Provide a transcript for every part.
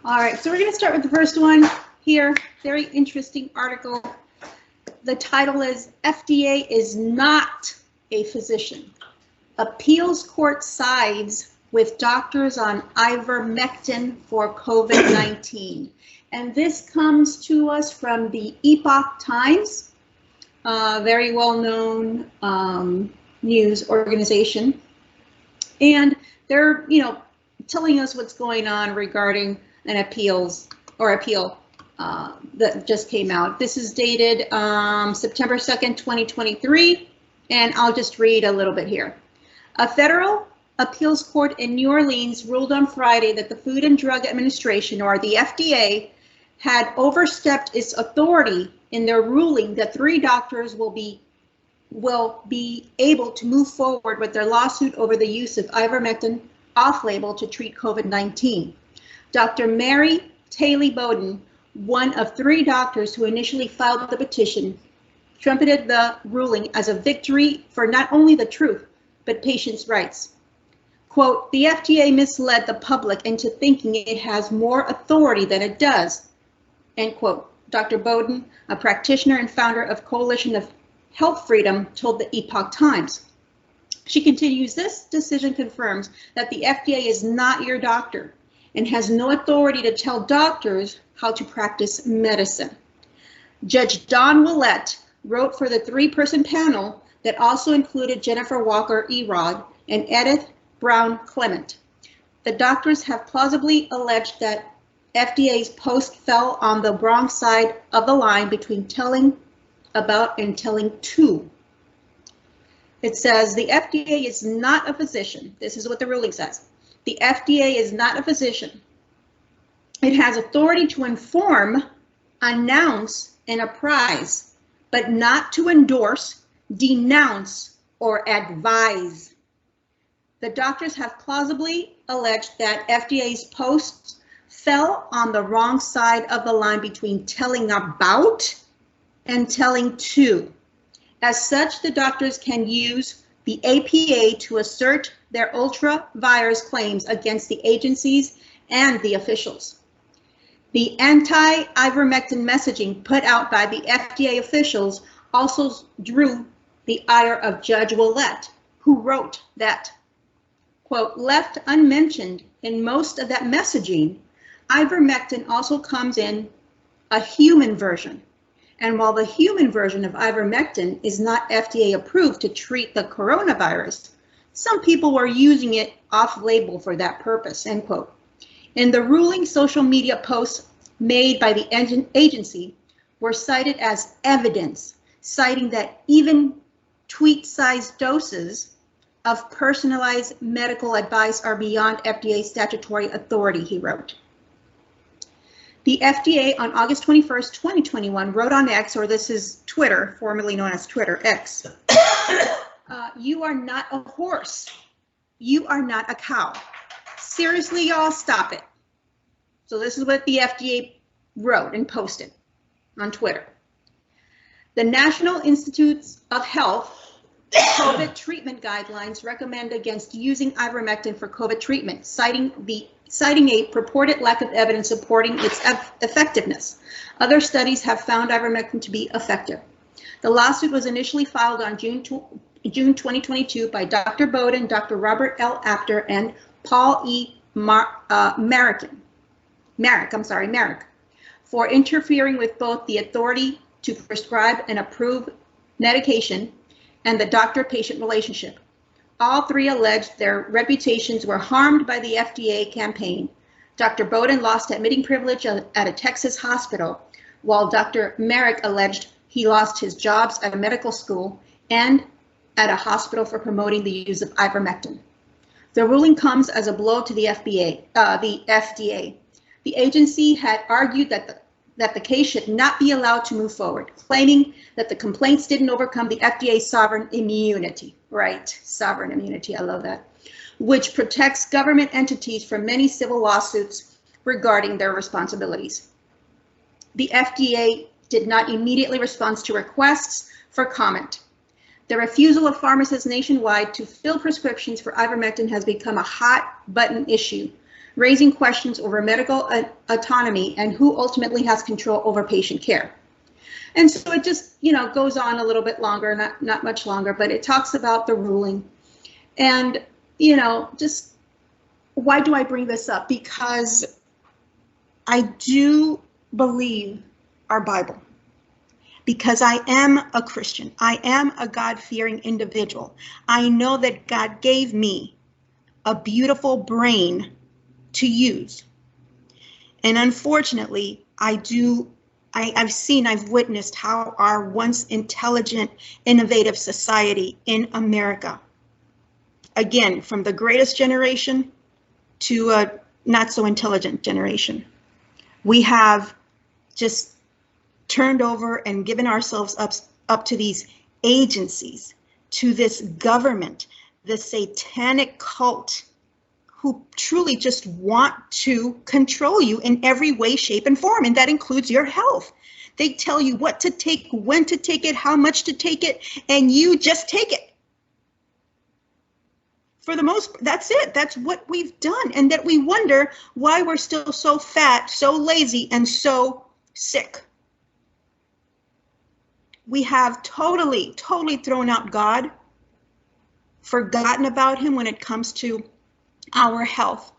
All right, so we're going to start with the first one here. Very interesting article. The title is FDA is not a physician. Appeals court sides with doctors on ivermectin for COVID-19. And this comes to us from the Epoch Times, very well-known news organization. And they're, telling us what's going on regarding an appeal that just came out. This is dated September 2nd, 2023, and I'll just read a little bit here. A federal appeals court in New Orleans ruled on Friday that the Food and Drug Administration, or the FDA, had overstepped its authority in their ruling that 3 doctors will be able to move forward with their lawsuit over the use of ivermectin off-label to treat COVID-19. Dr. Mary Taylor Bowden, one of 3 doctors who initially filed the petition, trumpeted the ruling as a victory for not only the truth, but patients' rights. Quote, the FDA misled the public into thinking it has more authority than it does, end quote. Dr. Bowden, a practitioner and founder of Coalition of Health Freedom, told the Epoch Times. She continues, this decision confirms that the FDA is not your doctor and has no authority to tell doctors how to practice medicine. Judge Don Willett wrote for the 3-person panel that also included Jennifer Walker Erod and Edith Brown Clement. The doctors have plausibly alleged that FDA's post fell on the wrong side of the line between telling about and telling to. It says the FDA is not a physician. This is what the ruling says. The FDA is not a physician. It has authority to inform, announce, and apprise, but not to endorse, denounce, or advise. The doctors have plausibly alleged that FDA's posts fell on the wrong side of the line between telling about and telling to. As such, the doctors can use the APA to assert their ultra-virus claims against the agencies and the officials. The anti-ivermectin messaging put out by the FDA officials also drew the ire of Judge Willett, who wrote that, quote, left unmentioned in most of that messaging, ivermectin also comes in a human version. And while the human version of ivermectin is not FDA approved to treat the coronavirus, some people were using it off-label for that purpose, end quote. In the ruling, social media posts made by the agency were cited as evidence, citing that even tweet-sized doses of personalized medical advice are beyond FDA statutory authority, he wrote. The FDA on August 21st, 2021 wrote on X, or this is Twitter, formerly known as Twitter, X, you are not a horse. You are not a cow. Seriously, y'all, stop it. So this is what the FDA wrote and posted on Twitter. The National Institutes of Health COVID treatment guidelines recommend against using ivermectin for COVID treatment, citing a purported lack of evidence supporting its effectiveness. Other studies have found ivermectin to be effective. The lawsuit was initially filed on June 2022 by Dr. Bowden, Dr. Robert L. Apter, and Paul E. Merrick, for interfering with both the authority to prescribe and approve medication and the doctor-patient relationship. All 3 alleged their reputations were harmed by the FDA campaign. Dr. Bowden lost admitting privilege at a Texas hospital, while Dr. Merrick alleged he lost his jobs at a medical school and at a hospital for promoting the use of ivermectin. The ruling comes as a blow to the FDA. The agency had argued that the case should not be allowed to move forward, claiming that the complaints didn't overcome the FDA's sovereign immunity. Right, sovereign immunity, I love that, which protects government entities from many civil lawsuits regarding their responsibilities. The FDA did not immediately respond to requests for comment. The refusal of pharmacists nationwide to fill prescriptions for ivermectin has become a hot button issue, raising questions over medical autonomy and who ultimately has control over patient care. And so it just, goes on a little bit longer, not much longer, but it talks about the ruling. And, just why do I bring this up? Because I do believe our Bible. Because I am a Christian. I am a God-fearing individual. I know that God gave me a beautiful brain to use. And unfortunately, I've witnessed how our once intelligent, innovative society in America, again, from the greatest generation to a not so intelligent generation, we have just turned over and given ourselves up to these agencies, to this government, the satanic cult, who truly just want to control you in every way, shape, and form, and that includes your health. They tell you what to take, when to take it, how much to take it, and you just take it. For the most, that's it. That's what we've done, and that we wonder why we're still so fat, so lazy, and so sick. We have totally thrown out God, forgotten about him when it comes to our health.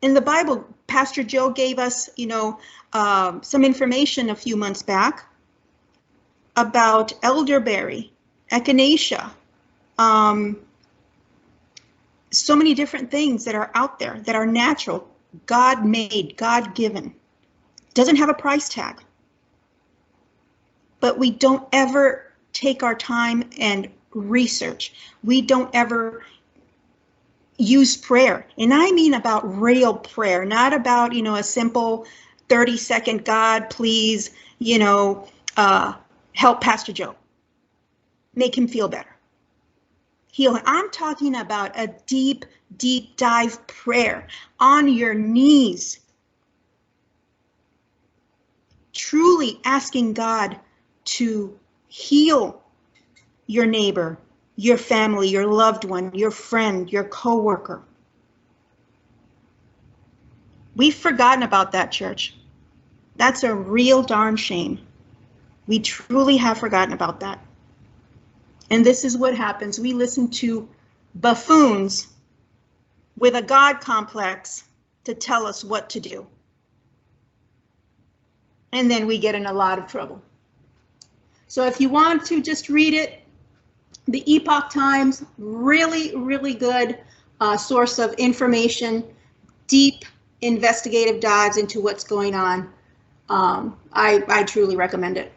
In the Bible, Pastor Joe gave us, some information a few months back about elderberry, echinacea, so many different things that are out there that are natural, God-made, God-given. Doesn't have a price tag. But we don't ever take our time and research. We don't ever use prayer. And I mean about real prayer, not about, a simple 30-second, God, please, help Pastor Joe. Make him feel better. Heal him. I'm talking about a deep, deep dive prayer on your knees. Truly asking God to heal your neighbor, your family, your loved one, your friend, your coworker. We've forgotten about that, church. That's a real darn shame. We truly have forgotten about that. And this is what happens. We listen to buffoons with a God complex to tell us what to do. And then we get in a lot of trouble. So if you want to just read it, the Epoch Times, really, really good source of information, deep investigative dives into what's going on. I truly recommend it.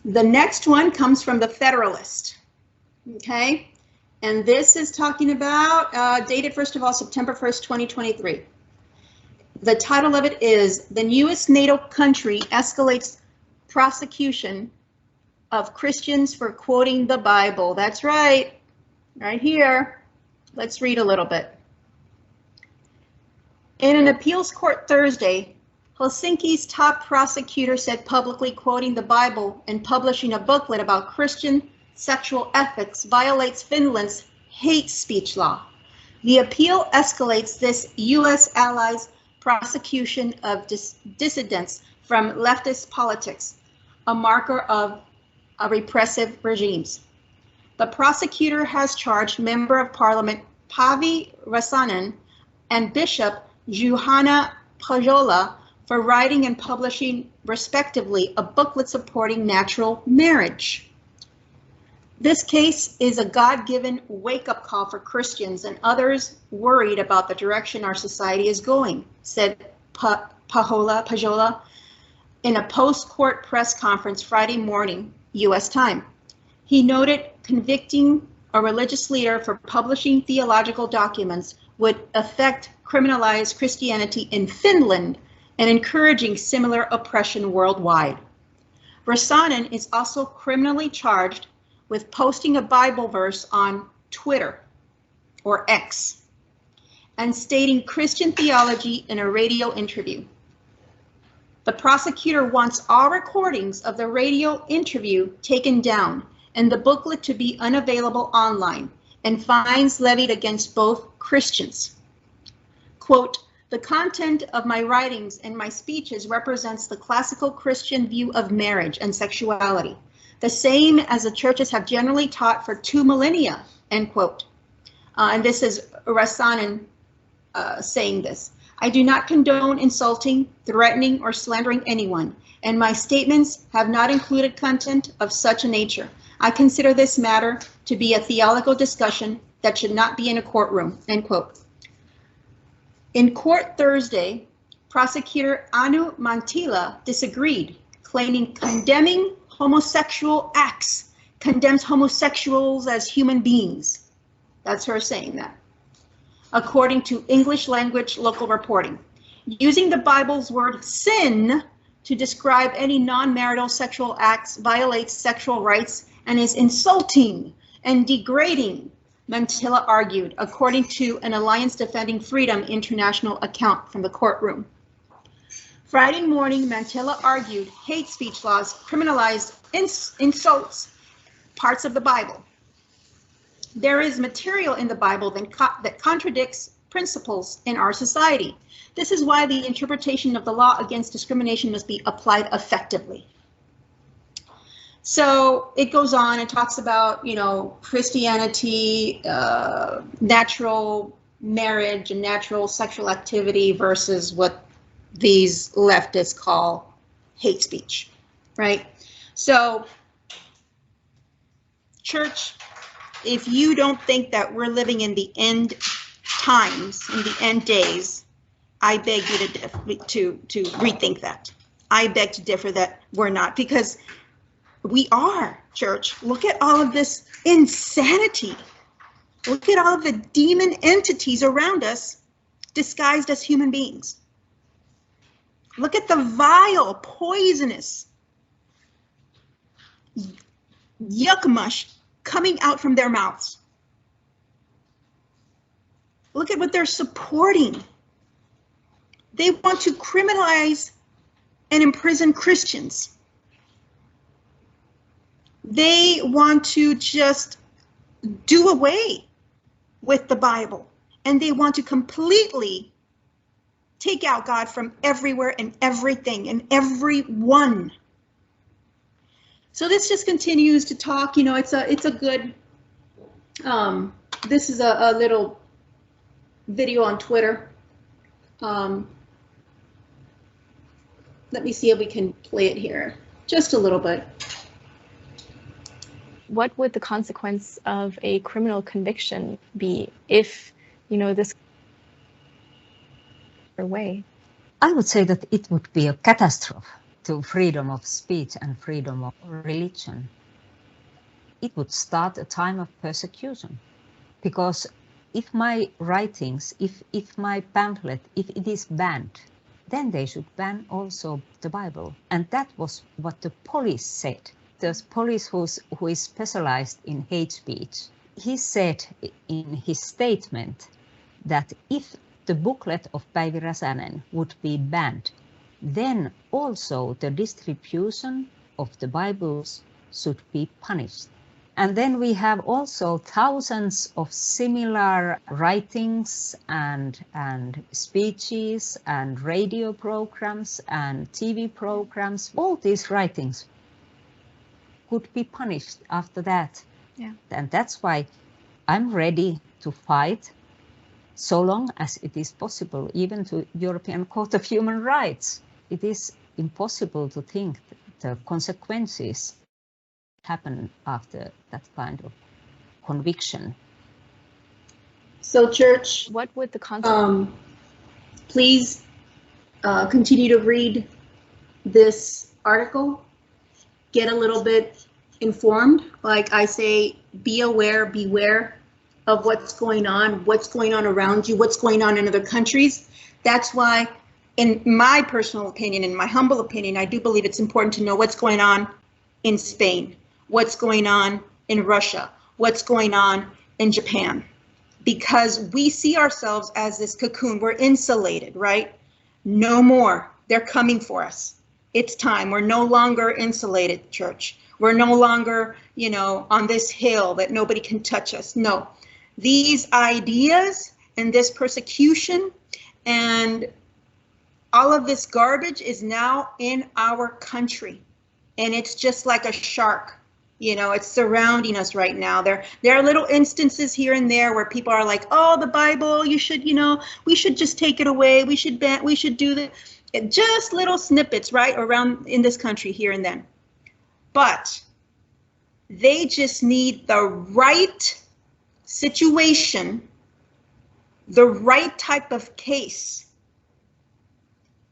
The next one comes from the Federalist, okay? And this is talking about, dated first of all, September 1st, 2023. The title of it is, "The Newest NATO Country Escalates Prosecution of Christians for Quoting the Bible." That's right here. Let's read a little bit. In an appeals court Thursday, Helsinki's top prosecutor said publicly quoting the Bible and publishing a booklet about Christian sexual ethics violates Finland's hate speech law. The appeal escalates this U.S. allies' prosecution of dissidents from leftist politics, a marker of repressive regimes. The prosecutor has charged Member of Parliament Pavi Rasanen and Bishop Juhana Pajola for writing and publishing, respectively, a booklet supporting natural marriage. This case is a God-given wake-up call for Christians and others worried about the direction our society is going, said Pajola in a post-court press conference Friday morning, U.S. time. He noted convicting a religious leader for publishing theological documents would affect criminalized Christianity in Finland and encouraging similar oppression worldwide. Rasanen is also criminally charged with posting a Bible verse on Twitter, or X, and stating Christian theology in a radio interview. The prosecutor wants all recordings of the radio interview taken down and the booklet to be unavailable online, and fines levied against both Christians. Quote, The content of my writings and my speeches represents the classical Christian view of marriage and sexuality, the same as the churches have generally taught for 2 millennia, end quote. And this is Rasanen saying this. I do not condone insulting, threatening, or slandering anyone, and my statements have not included content of such a nature. I consider this matter to be a theological discussion that should not be in a courtroom, end quote. In court Thursday, prosecutor Anu Mantila disagreed, claiming condemning homosexual acts condemns homosexuals as human beings. That's her saying that, according to English language local reporting. Using the Bible's word sin to describe any non-marital sexual acts violates sexual rights and is insulting and degrading, Mantilla argued, according to an Alliance Defending Freedom International account from the courtroom. Friday morning, Mantilla argued hate speech laws criminalized insults, parts of the Bible. There is material in the Bible that contradicts principles in our society. This is why the interpretation of the law against discrimination must be applied effectively. So it goes on and talks about, you know, Christianity, natural marriage and natural sexual activity versus what these leftists call hate speech, right? So, church, if you don't think that we're living in the end times, in the end days, I beg you to rethink that. I beg to differ that we're not, because we are, church. Look at all of this insanity. Look at all of the demon entities around us disguised as human beings. Look at the vile, poisonous yuck mush coming out from their mouths. Look at what they're supporting. They want to criminalize and imprison Christians. They want to just do away with the Bible, and they want to completely take out God from everywhere and everything and everyone. So this just continues to talk, you know, it's a good, this is a little video on Twitter. Let me see if we can play it here, just a little bit. What would the consequence of a criminal conviction be if, you know, this way? I would say that it would be a catastrophe to freedom of speech and freedom of religion. It would start a time of persecution, because if my writings, if my pamphlet, if it is banned, then they should ban also the Bible. And that was what the police said. The police who is specialized in hate speech, he said in his statement that if the booklet of Päivi Räsänen would be banned, then also the distribution of the Bibles should be punished. And then we have also thousands of similar writings and speeches and radio programs and TV programs. All these writings could be punished after that. Yeah. And that's why I'm ready to fight so long as it is possible, even to European Court of Human Rights. It is impossible to think the consequences happen after that kind of conviction. So, church, what would the consequence? Please continue to read this article. Get a little bit informed. Like I say, be aware, beware of what's going on around you, what's going on in other countries. That's why, in my personal opinion, in my humble opinion, I do believe it's important to know what's going on in Spain, what's going on in Russia, what's going on in Japan, because we see ourselves as this cocoon. We're insulated, right? No more. They're coming for us. It's time. We're no longer insulated, church. We're no longer, you know, on this hill that nobody can touch us. No, these ideas and this persecution And all of this garbage is now in our country. And it's just like a shark. You know, it's surrounding us right now. There are little instances here and there where people are like, oh, the Bible, you should, you know, we should just take it away. We should do that. Just little snippets, right, around in this country here and then. But they just need the right situation, the right type of case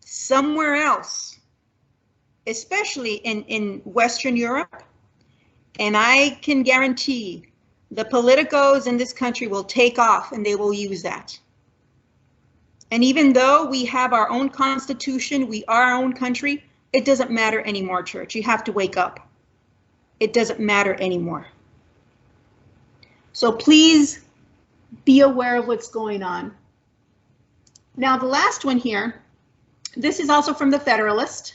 somewhere else, especially in Western Europe. And I can guarantee the politicos in this country will take off and they will use that. And even though we have our own constitution, we are our own country, it doesn't matter anymore, church. You have to wake up. It doesn't matter anymore. So please be aware of what's going on. Now, the last one here, this is also from the Federalist,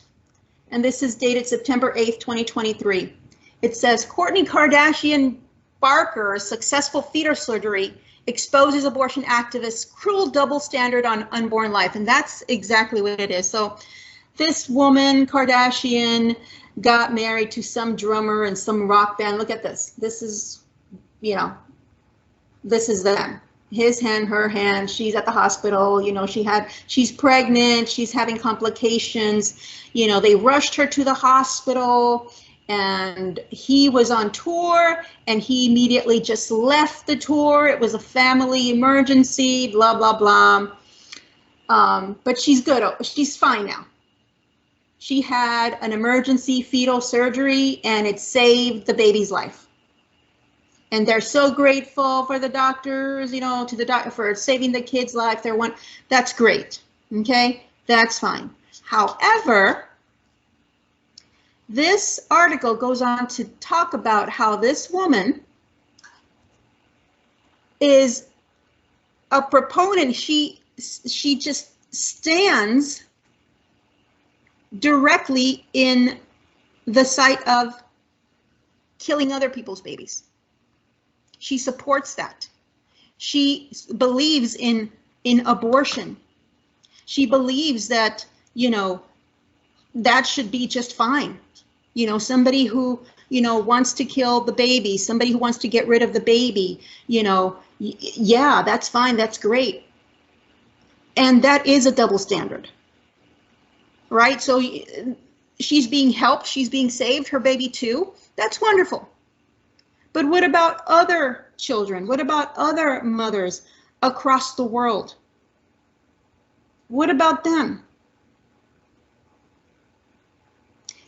and this is dated September 8th, 2023. It says, Kourtney Kardashian Barker, successful fetal surgery, exposes abortion activists' cruel double standard on unborn life. And that's exactly what it is. So this woman, Kardashian, got married to some drummer in some rock band. Look at this. This is, you know, this is them. His hand, her hand, she's at the hospital, you know, she's pregnant, she's having complications, you know, they rushed her to the hospital. And he was on tour and he immediately just left the tour. It was a family emergency, blah, blah, blah. But she's good. She's fine now. She had an emergency fetal surgery and it saved the baby's life. And they're so grateful for the doctors, you know, to the doctor for saving the kid's life. That's great. Okay, that's fine. However, this article goes on to talk about how this woman is a proponent. She just stands directly in the sight of killing other people's babies. She supports that. She believes in abortion. She believes that, you know, that should be just fine. You know, somebody who, you know, wants to kill the baby, somebody who wants to get rid of the baby, you know, yeah, that's fine, that's great. And that is a double standard, right? So she's being helped, she's being saved, her baby too, that's wonderful. But what about other children? What about other mothers across the world? What about them?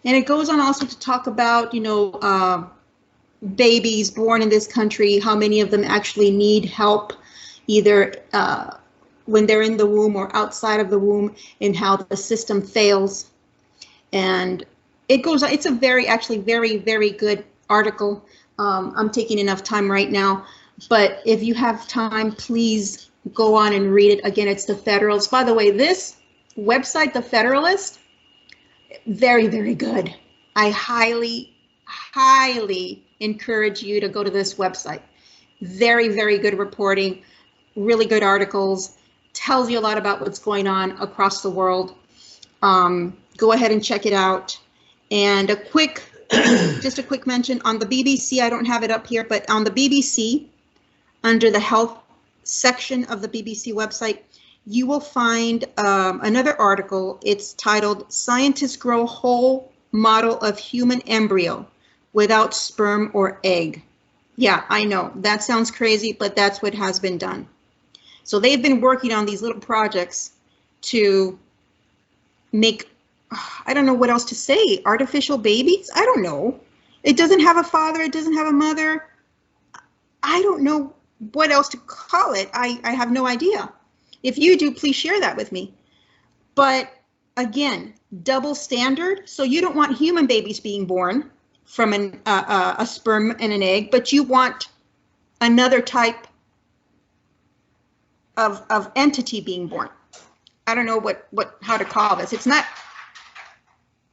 And it goes on also to talk about, you know, babies born in this country, how many of them actually need help, either when they're in the womb or outside of the womb, and how the system fails. And it goes, it's a actually very, very good article. I'm taking enough time right now, but if you have time, please go on and read it. Again, it's the Federalist. By the way, this website, the Federalist, very, very good. I highly, highly encourage you to go to this website. Very, very good reporting, really good articles, tells you a lot about what's going on across the world. Go ahead and check it out. And just a quick mention on the BBC, I don't have it up here, but on the BBC, under the health section of the BBC website, you will find another article. It's titled, Scientists Grow Whole Model of Human Embryo Without Sperm or Egg. Yeah, I know, that sounds crazy, but that's what has been done. So they've been working on these little projects to make, I don't know what else to say, artificial babies? I don't know. It doesn't have a father, it doesn't have a mother. I don't know what else to call it. I have no idea. If you do, please share that with me. But again, double standard. So you don't want human babies being born from a sperm and an egg, but you want another type of entity being born. I don't know how to call this. It's not,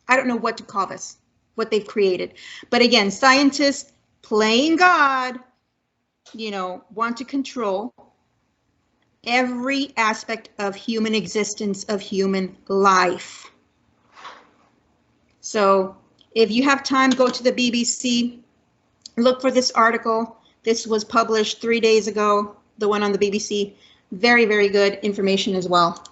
I don't know what to call this, what they've created. But again, scientists playing God, you know, want to control every aspect of human existence, of human life. So if you have time, go to the BBC, look for this article. This was published 3 days ago, the one on the BBC. Very, very good information as well.